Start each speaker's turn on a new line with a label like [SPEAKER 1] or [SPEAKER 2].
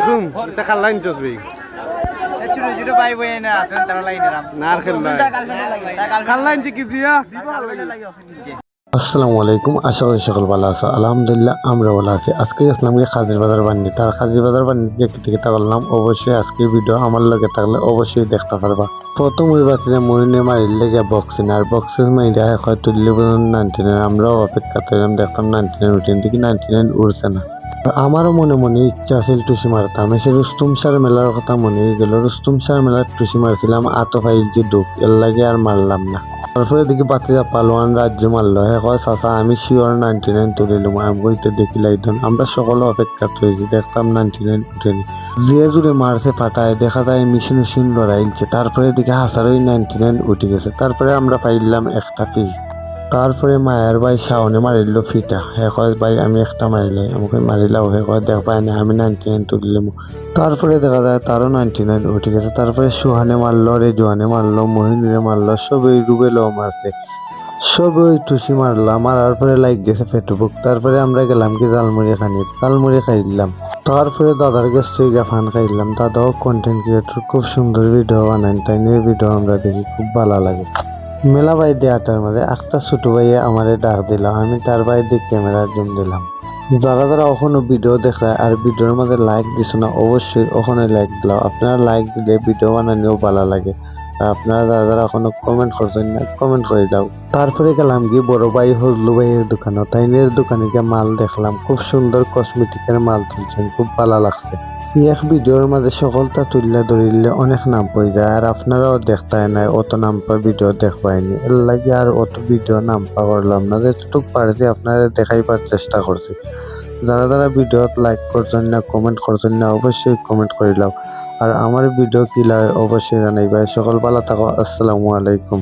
[SPEAKER 1] কুসুম এটা খাল্লা ইনচস ভাই
[SPEAKER 2] ছোট ছোট ভাই বই না আছেন তারা লাগি দিলাম
[SPEAKER 1] না আর খেলবা খাল্লা ইনচি কি দিয়া
[SPEAKER 3] আসসালামু আলাইকুম, আশা করি সকল ভালো আছো। আলহামদুলিল্লাহ আমরা ভালো আছি। আজকে আসলাম কি খাজির বাজার বান্ডি, তার খাজির বাজার বান্ডি যে টিকিটটা করলাম। অবশ্যই আজকে ভিডিও আমার লগে থাকলে অবশ্যই দেখতে পারবা। প্রথম ওই বাচ্চা মহিনে মারিলে গিয়ে বক্সিং আর বক্সিং মাইরা হয় তুললে 99। আমরাও অপেক্ষা করলাম, দেখতাম 99 উঠেন দিকে 99 উঠছে না। আমারও মনে মনে ইচ্ছা আছিল টুসি মারতাম। এসে রুস্তুম সার মেলার কথা মনে গেল। রুস্তুম সার মেলার টুসি মারছিলাম, আতো ফাইল যে দুঃখ এর লাগে আর মারলাম না। তারপরে দেখি বাতিজা পালোয়ান রাজ্য মারলো। হ্যাঁ কয় চাচা আমি শিওর 99 তুলিলাম। আমি বইতে দেখি লাইতন আমরা সকলে অপেক্ষা করেছি, দেখতাম 99 উঠেনি। যে জুড়ে মারছে ফাটায় দেখা যায় মেশিন মেশিন লড়াইছে। তারপরে দিকে হাসারই 99 উঠে গেছে। তারপরে আমরা পাইলাম একটা ফি। তারপরে মায়ের ভাই শাওনে মারিল ফিটা। হ্যাঁ কয় ভাই আমি একটা মারিলাই, আমাকে মারিলাও। হ্যাঁ কয় দেখ পাই না আমি 99 তুলিলাম। তারপরে দেখা যায় তারও 99 উঠে গেছে। তারপরে সুহানে মারলো, রেজুহানে মারলো, মহিনুরে মারলো, সবই রুবেলও মারছে। সবই টুসি মারলাম, মারার পরে লাইক গেছে ফেটুবুক। তারপরে আমরা গেলাম কি জালমুড়ি খানি, জালমুড়ি খাইলাম। তারপরে দাদার কাছ থেকে ফান খাইলাম। দাদাও কন্টেন্ট ক্রিয়েটর, খুব সুন্দর ভিডিও বানান। তাই নিয়ে ভিডিও আমরা দেখি, খুব ভালো লাগে। মেলা বাই দেয়াটার মধ্যে একটা ছোট ভাইয়ে আমারে ডাক দিল। আমি তার বাইরে ক্যামেরার জুম দিলাম। যারা যারা ওখানে ভিডিও দেখায় আর ভিডিওর মধ্যে লাইক দিছ না, অবশ্যই ওখানে লাইক দিলাম। আপনারা লাইক দিলে ভিডিও বানানোও ভালো লাগে। আর আপনারা যারা যারা এখনো কমেন্ট করছেন না, কমেন্ট করে দাও। তারপরে গেলাম কি বড় ভাই হজলু ভাইয়ের দোকানে। তাইনের দোকানে গিয়ে মাল দেখলাম, খুব সুন্দর কসমেটিকের মাল তুলছেন, খুব ভালো লাগছে। এক ভিডিওর মাঝে সকলটা তুললে ধরিলে অনেক নাম পড়ে যায়, আর আপনারাও দেখতাই নাই অত নাম পাওয়া ভিডিও দেখবাইনি। এর লাগে আর অত ভিডিও নাম পাওয়া করলাম না। যেটুক পারছি আপনারা দেখাইবার চেষ্টা করছি। যারা যারা ভিডিও লাইক করছেন না, কমেন্ট করছেন না, অবশ্যই কমেন্ট করিলাম। আর আমার ভিডিও কি লাগে অবশ্যই জানাইবা। সকল ভালো থাকো, আসসালামু আলাইকুম।